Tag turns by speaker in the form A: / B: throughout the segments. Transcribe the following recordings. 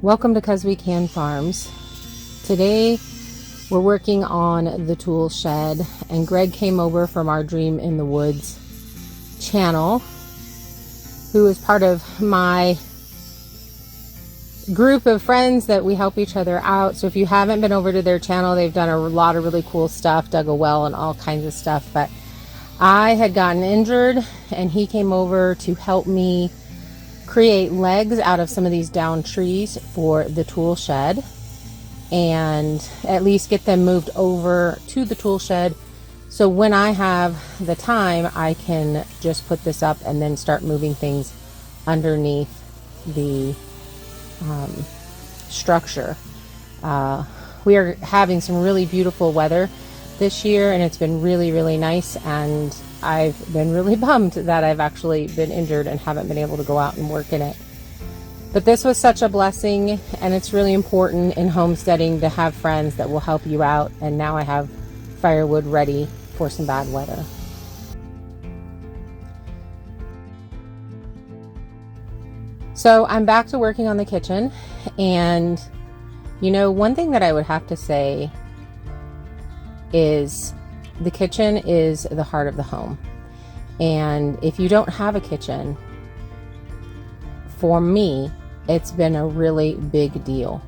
A: Welcome to 'Cause We Can Farms. Today we're working on the tool shed, and Greg came over from our Dream in the Woods channel, who is part of my group of friends that we help each other out. So if you haven't been over to their channel, they've done a lot of really cool stuff, dug a well and all kinds of stuff. But I had gotten injured and he came over to help me create legs out of some of these downed trees for the tool shed, and at least get them moved over to the tool shed, so when I have the time I can just put this up and then start moving things underneath the structure. We are having some really beautiful weather this year, and it's been really nice, and I've been really bummed that I've actually been injured and haven't been able to go out and work in it. But this was such a blessing, and it's really important in homesteading to have friends that will help you out, and now I have firewood ready for some bad weather. So I'm back to working on the kitchen, and you know, one thing that I would have to say is the kitchen is the heart of the home. And if you don't have a kitchen, for me, it's been a really big deal.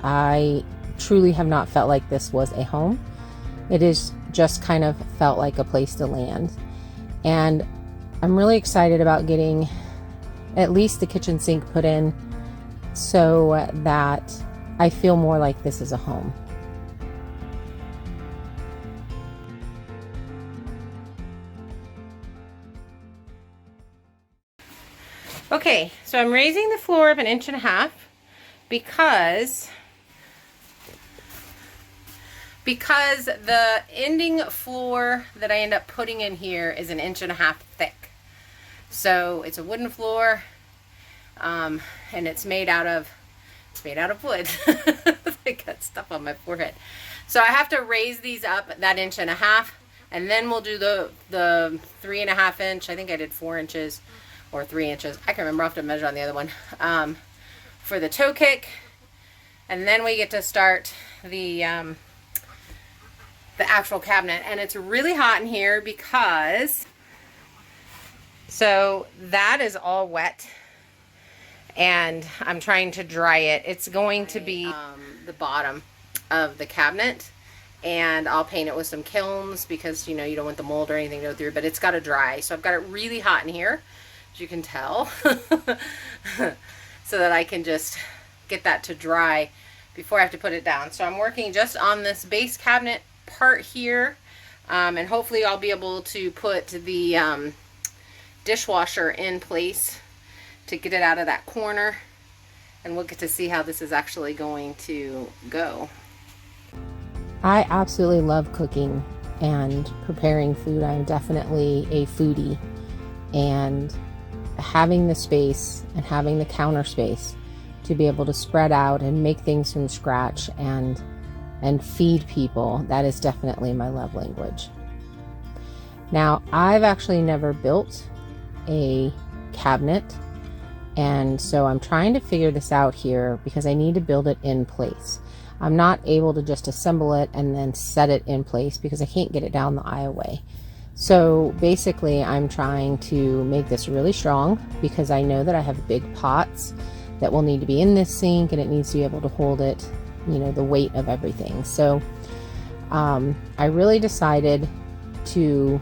A: I truly have not felt like this was a home. It is just kind of felt like a place to land. And I'm really excited about getting at least the kitchen sink put in so that I feel more like this is a home. Okay, so I'm raising the floor of 1.5 inches because the ending floor that I end up putting in here is 1.5 inches thick. So it's a wooden floor, and it's made out of wood. I got stuff on my forehead. So I have to raise these up that 1.5 inches, and then we'll do the 3.5 inch. I think I did 4 inches. Or 3 inches. I can remember. I'll have to measure on the other one. For the toe kick, and then we get to start the actual cabinet. And it's really hot in here because, so that is all wet, and I'm trying to dry it. It's going to be the bottom of the cabinet, and I'll paint it with some kilns because, you know, you don't want the mold or anything to go through, but it's got to dry. So I've got it really hot in here, as you can tell, so that I can just get that to dry before I have to put it down. So I'm working just on this base cabinet part here, and hopefully I'll be able to put the dishwasher in place to get it out of that corner, and we'll get to see how this is actually going to go. I absolutely love cooking and preparing food. I'm definitely a foodie, and having the space and having the counter space to be able to spread out and make things from scratch and feed people, that is definitely my love language. Now, I've actually never built a cabinet, and so I'm trying to figure this out here because I need to build it in place. I'm not able to just assemble it and then set it in place because I can't get it down the aisleway. So basically I'm trying to make this really strong because I know that I have big pots that will need to be in this sink, and it needs to be able to hold it, you know, the weight of everything. So I really decided to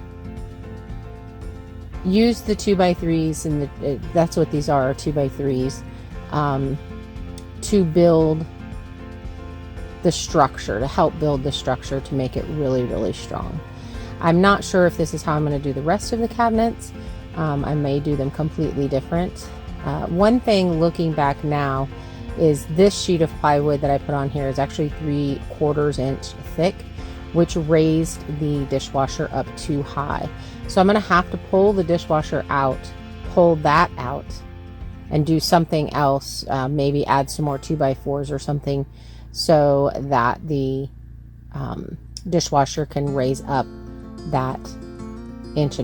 A: use the 2x3s, and that's what these are 2x3s, to build the structure, to help build the structure to make it really strong. I'm not sure if this is how I'm going to do the rest of the cabinets. I may do them completely different. One thing looking back now is this sheet of plywood that I put on here is actually 3/4 inch thick, which raised the dishwasher up too high. So I'm going to have to pull the dishwasher out, pull that out, and do something else, maybe add some more 2x4s or something, so that the dishwasher can raise up that 1.5 inches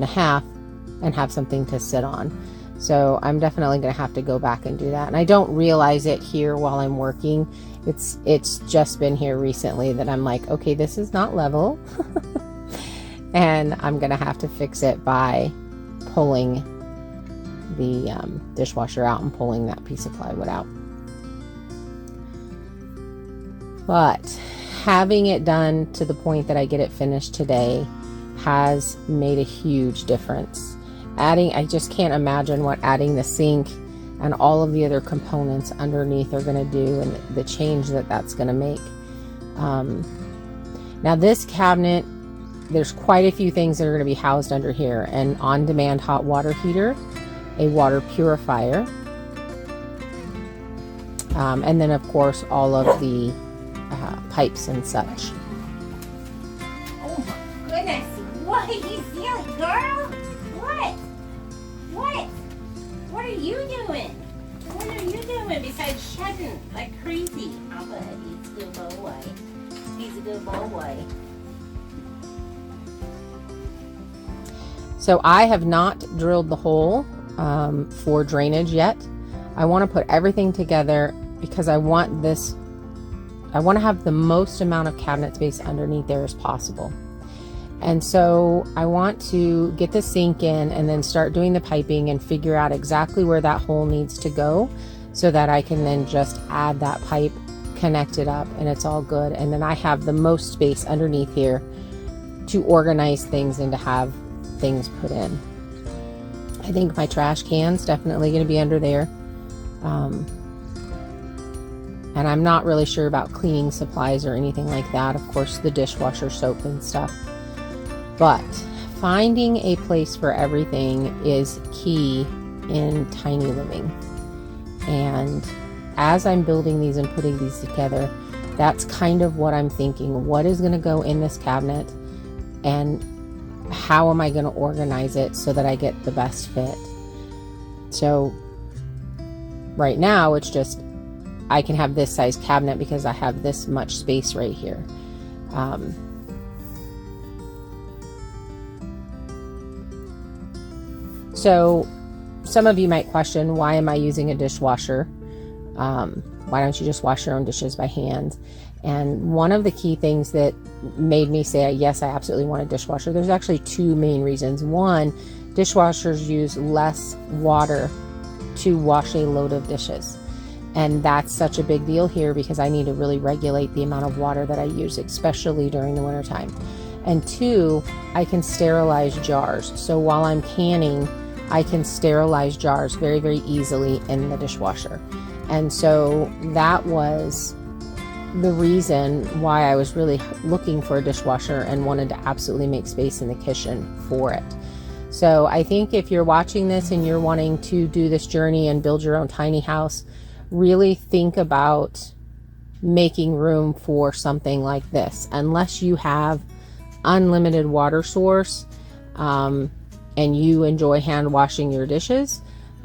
A: and have something to sit on. So I'm definitely going to have to go back and do that. And I don't realize it here while I'm working. It's just been here recently that I'm like, okay, this is not level. And I'm going to have to fix it by pulling the dishwasher out and pulling that piece of plywood out. But having it done to the point that I get it finished today has made a huge difference. I just can't imagine what adding the sink and all of the other components underneath are going to do, and the change that that's going to make. Now this cabinet, there's quite a few things that are going to be housed under here: an on-demand hot water heater, a water purifier, and then of course all of the pipes and such.
B: Oh my goodness, what are you feeling, girl? What are you doing? What are you doing besides shedding like crazy? Oh, but he's a good boy. He's a good boy.
A: So I have not drilled the hole for drainage yet. I want to put everything together because I want to have the most amount of cabinet space underneath there as possible. And so I want to get the sink in and then start doing the piping and figure out exactly where that hole needs to go, so that I can then just add that pipe, connect it up, and it's all good. And then I have the most space underneath here to organize things and to have things put in. I think my trash can's definitely going to be under there. And I'm not really sure about cleaning supplies or anything like that. Of course, the dishwasher soap and stuff. But finding a place for everything is key in tiny living. And as I'm building these and putting these together, that's kind of what I'm thinking. What is going to go in this cabinet, and how am I going to organize it so that I get the best fit? So right now it's just, I can have this size cabinet because I have this much space right here. So some of you might question, why am I using a dishwasher? Why don't you just wash your own dishes by hand? And one of the key things that made me say, yes, I absolutely want a dishwasher, there's actually two main reasons. One, dishwashers use less water to wash a load of dishes. And that's such a big deal here because I need to really regulate the amount of water that I use, especially during the wintertime. And two, I can sterilize jars. So while I'm canning, I can sterilize jars very, very easily in the dishwasher. And so that was the reason why I was really looking for a dishwasher and wanted to absolutely make space in the kitchen for it. So I think if you're watching this and you're wanting to do this journey and build your own tiny house, really think about making room for something like this. Unless you have unlimited water source and you enjoy hand washing your dishes,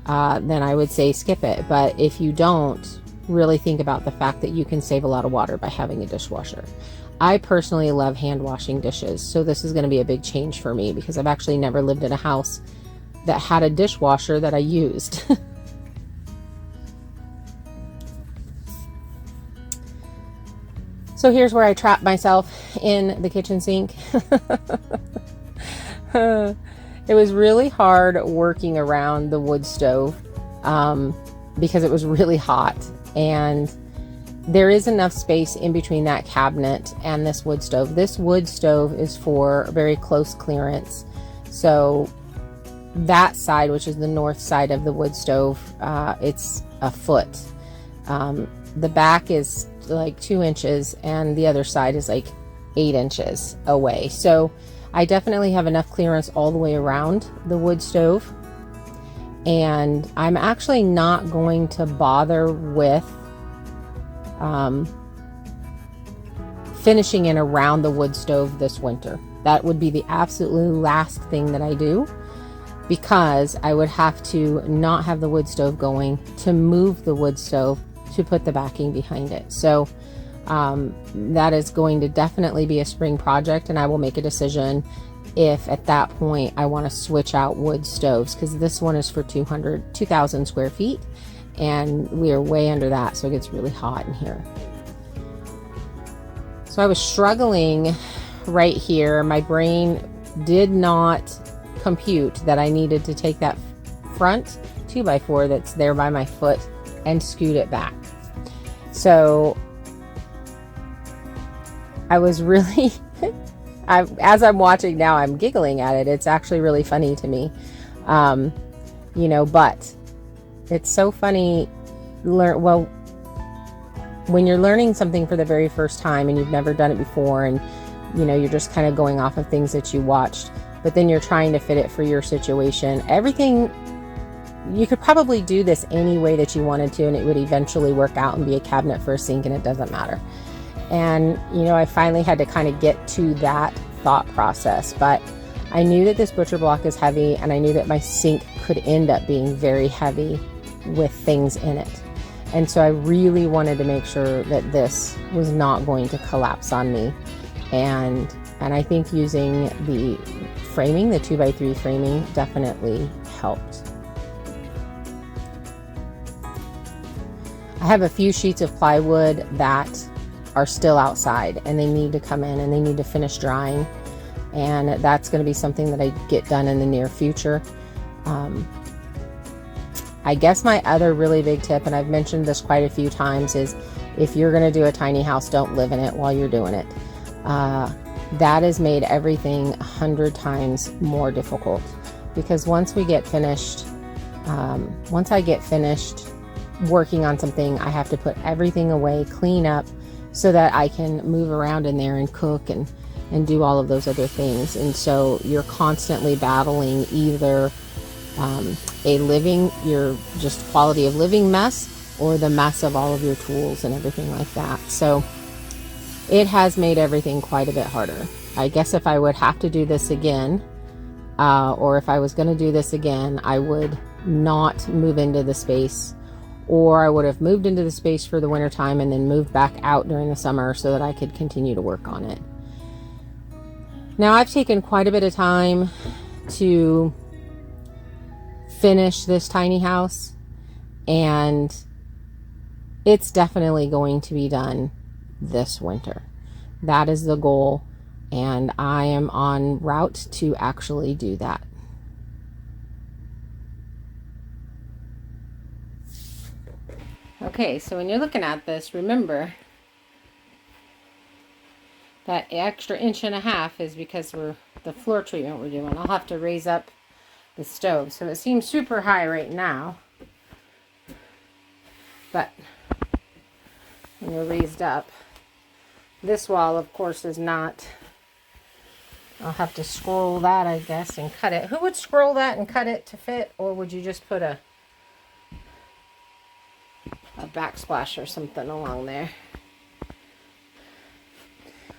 A: then I would say skip it. But if you don't, really think about the fact that you can save a lot of water by having a dishwasher. I personally love hand washing dishes, so this is going to be a big change for me because I've actually never lived in a house that had a dishwasher that I used. So here's where I trapped myself in the kitchen sink. It was really hard working around the wood stove because it was really hot, and there is enough space in between that cabinet and this wood stove. This wood stove is for very close clearance. So that side, which is the north side of the wood stove, it's a foot. The back is like 2 inches and the other side is like 8 inches away. So I definitely have enough clearance all the way around the wood stove. And I'm actually not going to bother with finishing in around the wood stove this winter. That would be the absolutely last thing that I do, because I would have to not have the wood stove going to move the wood stove to put the backing behind it. So that is going to definitely be a spring project, and I will make a decision if at that point I want to switch out wood stoves, because this one is for 2,000 square feet and we are way under that, so it gets really hot in here. So I was struggling right here. My brain did not compute that I needed to take that front 2x4 that's there by my foot and scoot it back. So I was really as I'm watching now, I'm giggling at it. It's actually really funny to me. You know, but it's so funny. Well, when you're learning something for the very first time and you've never done it before, and you know, you're just kind of going off of things that you watched, but then you're trying to fit it for your situation. Everything, you could probably do this any way that you wanted to, and it would eventually work out and be a cabinet for a sink, and it doesn't matter. And, you know, I finally had to kind of get to that thought process, but I knew that this butcher block is heavy, and I knew that my sink could end up being very heavy with things in it. And so I really wanted to make sure that this was not going to collapse on me. And I think using the framing, the 2x3 framing, definitely helped. I have a few sheets of plywood that are still outside, and they need to come in and they need to finish drying, and that's going to be something that I get done in the near future. I guess my other really big tip, and I've mentioned this quite a few times, is if you're going to do a tiny house, don't live in it while you're doing it. That has made everything 100 times more difficult, because once I get finished working on something, I have to put everything away, clean up, so that I can move around in there and cook and do all of those other things. And so you're constantly battling either your just quality of living mess, or the mess of all of your tools and everything like that. So it has made everything quite a bit harder. I guess if I would have to do this again, or if I was going to do this again, I would not move into the space, or I would have moved into the space for the winter time and then moved back out during the summer so that I could continue to work on it. Now, I've taken quite a bit of time to finish this tiny house, and it's definitely going to be done this winter. That is the goal, and I am en route to actually do that. Okay, so when you're looking at this, remember that extra 1.5 inches is because the floor treatment we're doing. I'll have to raise up the stove, so it seems super high right now, but when you're raised up, this wall, of course, is not. I'll have to scroll that, I guess, and cut it. Who would scroll that and cut it to fit, or would you just put a backsplash or something along there?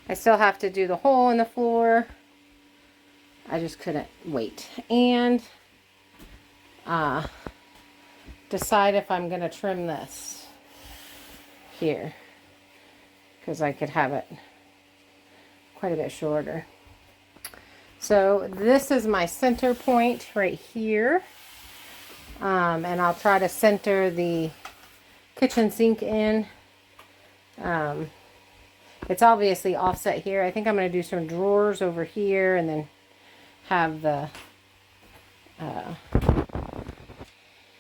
A: I still have to do the hole in the floor. I just couldn't wait. And decide if I'm going to trim this here, because I could have it quite a bit shorter. So this is my center point right here. And I'll try to center the kitchen sink in. It's obviously offset here. I think I'm going to do some drawers over here, and then have the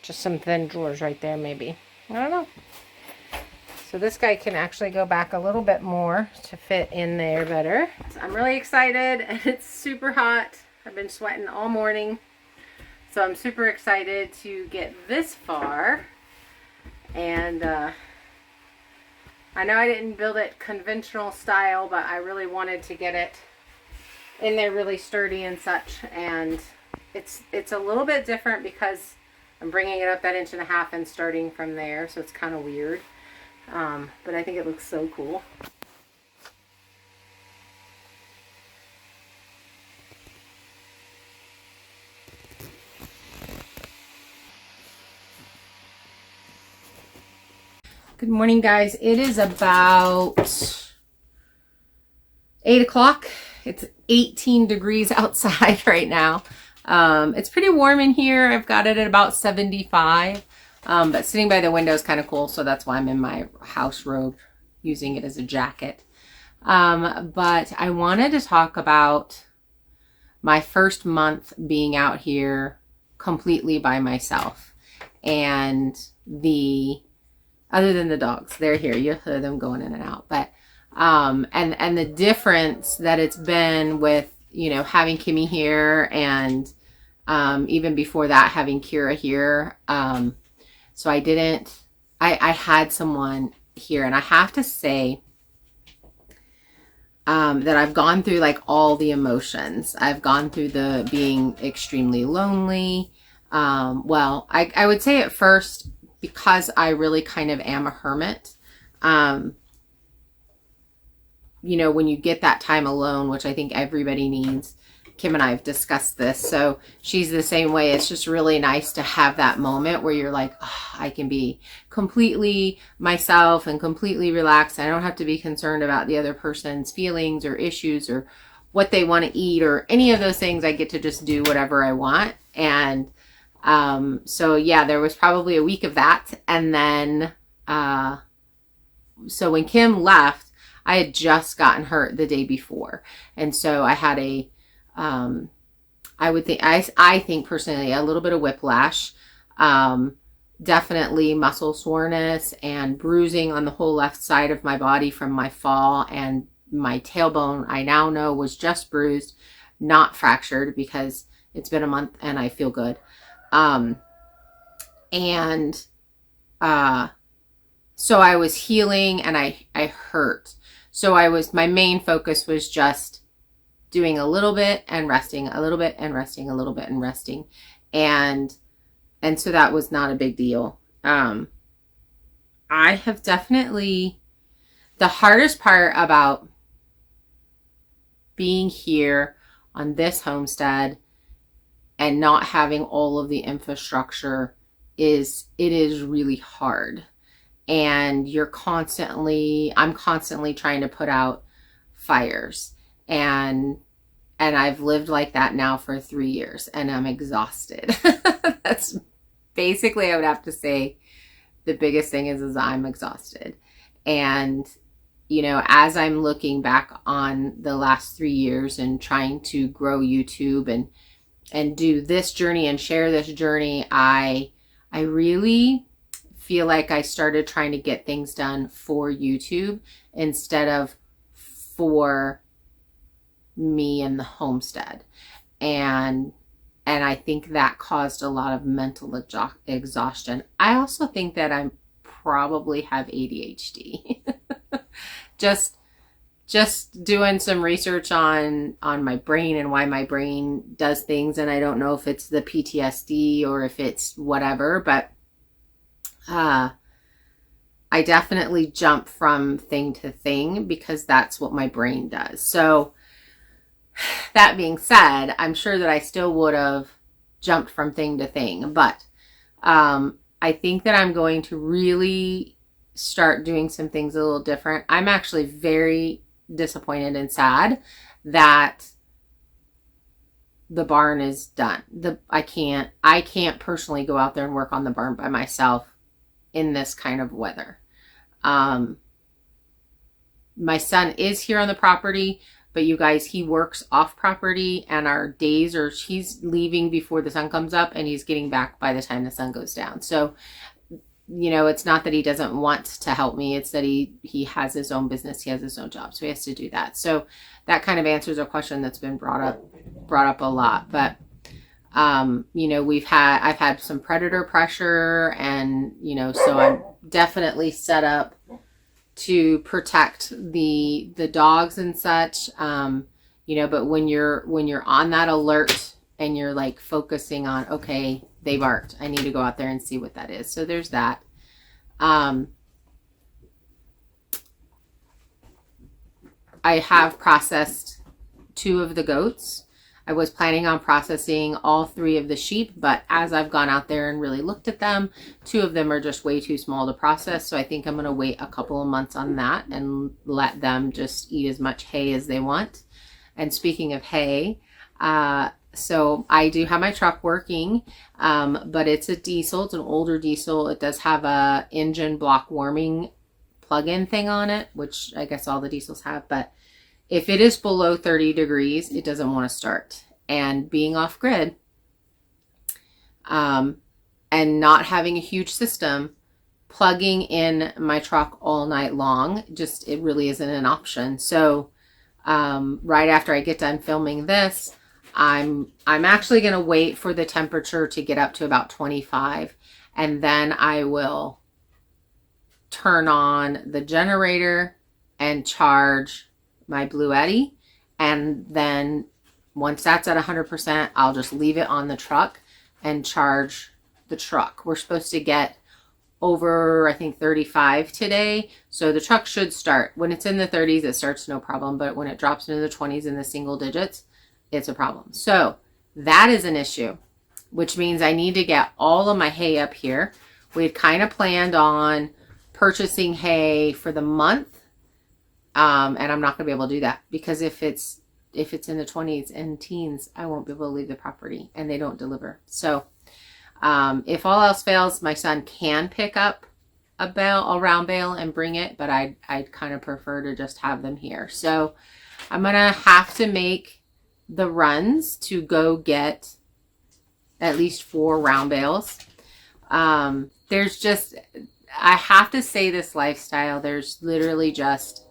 A: just some thin drawers right there, maybe. I don't know. So this guy can actually go back a little bit more to fit in there better. So I'm really excited, and it's super hot. I've been sweating all morning. So I'm super excited to get this far. And I know I didn't build it conventional style, but I really wanted to get it in there really sturdy and such. And it's a little bit different because I'm bringing it up that 1.5 inches and starting from there, so it's kind of weird. But I think it looks so cool. Good morning, guys. It is about 8 o'clock, it's 18 degrees outside right now. It's pretty warm in here. I've got it at about 75. But sitting by the window is kind of cool. So that's why I'm in my house robe, using it as a jacket. But I wanted to talk about my first month being out here completely by myself. And other than the dogs, they're here. You hear them going in and out. But, and the difference that it's been with, you know, having Kimmy here and, even before that, having Kira here. So I had someone here, and I have to say, that I've gone through like all the emotions. I've gone through the being extremely lonely. Well, I would say at first, because I really kind of am a hermit, you know, when you get that time alone, which I think everybody needs, Kim and I have discussed this. So she's the same way. It's just really nice to have that moment where you're like, oh, I can be completely myself and completely relaxed. I don't have to be concerned about the other person's feelings or issues or what they want to eat or any of those things. I get to just do whatever I want. And so yeah, there was probably a week of that. And then, so when Kim left, I had just gotten hurt the day before. And so I had I think personally, a little bit of whiplash, definitely muscle soreness and bruising on the whole left side of my body from my fall, and my tailbone, I now know, was just bruised, not fractured, because it's been a month and I feel good. So I was healing and I hurt. So my main focus was just doing a little bit and resting, a little bit and resting, a little bit and resting. And so that was not a big deal. I have definitely, the hardest part about being here on this homestead and not having all of the infrastructure is, it is really hard. And I'm constantly trying to put out fires. And I've lived like that now for 3 years, and I'm exhausted. That's basically, I would have to say, the biggest thing is I'm exhausted. And, you know, as I'm looking back on the last 3 years and trying to grow YouTube and do this journey and share this journey, I really feel like I started trying to get things done for YouTube instead of for me and the homestead. And I think that caused a lot of mental exhaustion. I also think that I probably have ADHD. just doing some research on my brain and why my brain does things, and I don't know if it's the PTSD or if it's whatever, but I definitely jump from thing to thing because that's what my brain does. So that being said, I'm sure that I still would have jumped from thing to thing, but I think that I'm going to really start doing some things a little different. I'm actually very disappointed and sad that the barn is done. I can't personally go out there and work on the barn by myself in this kind of weather. My son is here on the property, but you guys, he works off property, and our days are, he's leaving before the sun comes up and he's getting back by the time the sun goes down. So, you know, it's not that he doesn't want to help me. It's that he has his own business. He has his own job. So he has to do that. So that kind of answers a question that's been brought up a lot. But, you know, I've had some predator pressure, and, you know, so I'm definitely set up to protect the dogs and such, you know, but when you're on that alert and you're like focusing on, okay, they barked, I need to go out there and see what that is. So there's that. I have processed 2 of the goats. I was planning on processing all 3 of the sheep, but as I've gone out there and really looked at them, 2 of them are just way too small to process. So I think I'm going to wait a couple of months on that and let them just eat as much hay as they want And speaking of hay, so I do have my truck working, but it's a diesel. It's an older diesel. It does have a engine block warming plug-in thing on it, which I guess all the diesels have. But if it is below 30 degrees, it doesn't want to start. And being off grid, and not having a huge system, plugging in my truck all night long, just, it really isn't an option. So right after I get done filming this, I'm actually going to wait for the temperature to get up to about 25, and then I will turn on the generator and charge my Bluetti. And then once that's at 100%, I'll just leave it on the truck and charge the truck. We're supposed to get over, I think, 35 today. So the truck should start. When it's in the 30s, it starts no problem. But when it drops into the 20s in the single digits, it's a problem. So that is an issue, which means I need to get all of my hay up here. We had kind of planned on purchasing hay for the month. And I'm not going to be able to do that, because if it's in the 20s and teens, I won't be able to leave the property, and they don't deliver. So if all else fails, my son can pick up a round bale and bring it, but I'd kind of prefer to just have them here. So I'm going to have to make the runs to go get at least 4 round bales. There's just, I have to say, this lifestyle, there's literally just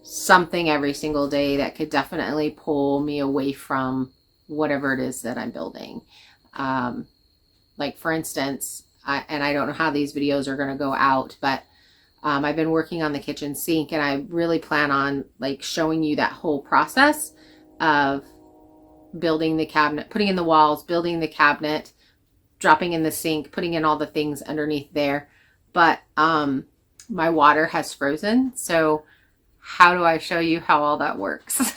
A: something every single day that could definitely pull me away from whatever it is that I'm building. Like, for instance, I don't know how these videos are going to go out, but I've been working on the kitchen sink, and I really plan on like showing you that whole process of building the cabinet, putting in the walls, building the cabinet, dropping in the sink, putting in all the things underneath there. But my water has frozen, so how do I show you how all that works?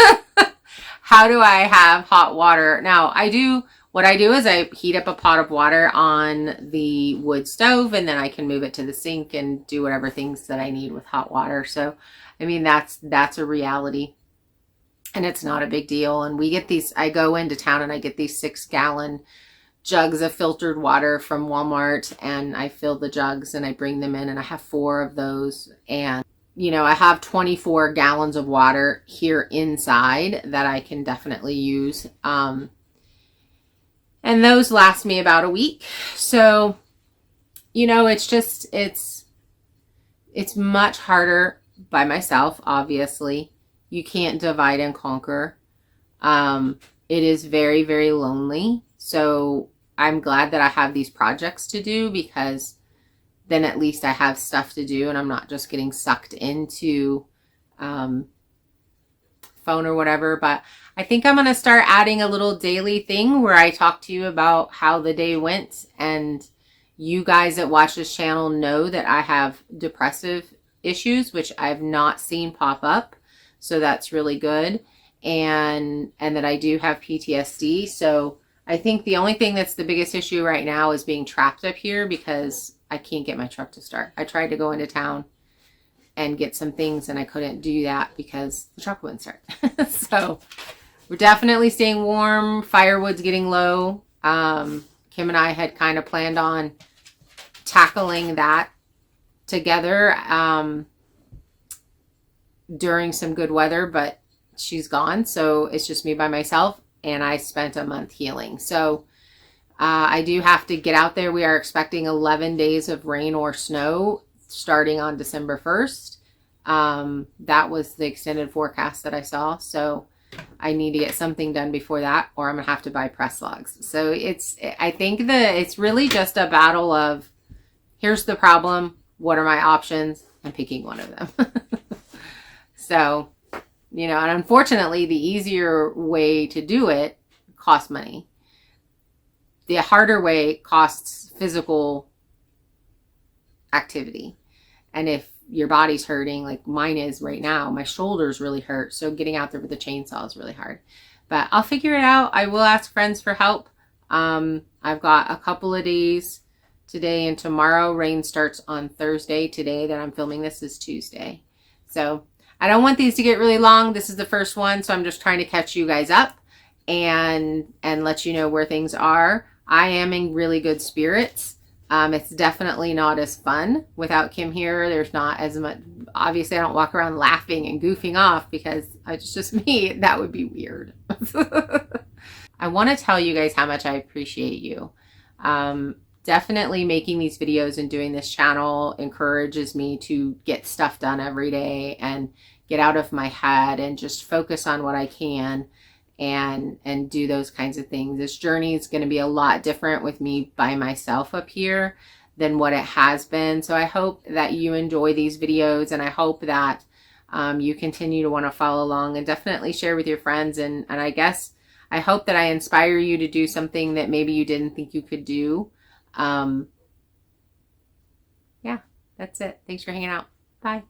A: How do I have hot water? Now, what I do is I heat up a pot of water on the wood stove, and then I can move it to the sink and do whatever things that I need with hot water. So, I mean, that's a reality, and it's not a big deal. And we get these, I go into town and I get these 6-gallon jugs of filtered water from Walmart, and I fill the jugs and I bring them in, and I have 4 of those. And you know, I have 24 gallons of water here inside that I can definitely use. And those last me about a week. So, you know, it's just, it's much harder by myself, obviously. You can't divide and conquer. It is very, very lonely. So I'm glad that I have these projects to do, because then at least I have stuff to do and I'm not just getting sucked into phone or whatever. But I think I'm going to start adding a little daily thing where I talk to you about how the day went. And you guys that watch this channel know that I have depressive issues, which I've not seen pop up. So that's really good. And that I do have PTSD. So I think the only thing that's the biggest issue right now is being trapped up here, because I can't get my truck to start. I tried to go into town and get some things, and I couldn't do that because the truck wouldn't start. So we're definitely staying warm. Firewood's getting low. Kim and I had kind of planned on tackling that together during some good weather, but she's gone. So it's just me by myself, and I spent a month healing. So I do have to get out there. We are expecting 11 days of rain or snow starting on December 1st. That was the extended forecast that I saw. So I need to get something done before that, or I'm going to have to buy press logs. So I think that it's really just a battle of, here's the problem, what are my options, and picking one of them. So, you know, and unfortunately, the easier way to do it costs money. The harder way costs physical activity. And if your body's hurting, like mine is right now, my shoulders really hurt. So getting out there with a chainsaw is really hard. But I'll figure it out. I will ask friends for help. I've got a couple of days, today and tomorrow. Rain starts on Thursday. Today that I'm filming this is Tuesday. So I don't want these to get really long. This is the first one, so I'm just trying to catch you guys up and let you know where things are. I am in really good spirits. It's definitely not as fun without Kim here. There's not as much, obviously I don't walk around laughing and goofing off because it's just me. That would be weird. I want to tell you guys how much I appreciate you. Definitely making these videos and doing this channel encourages me to get stuff done every day and get out of my head and just focus on what I can and do those kinds of things. This journey is going to be a lot different with me by myself up here than what it has been. So I hope that you enjoy these videos, and I hope that you continue to want to follow along and definitely share with your friends. And I guess I hope that I inspire you to do something that maybe you didn't think you could do. Yeah, that's it. Thanks for hanging out. Bye.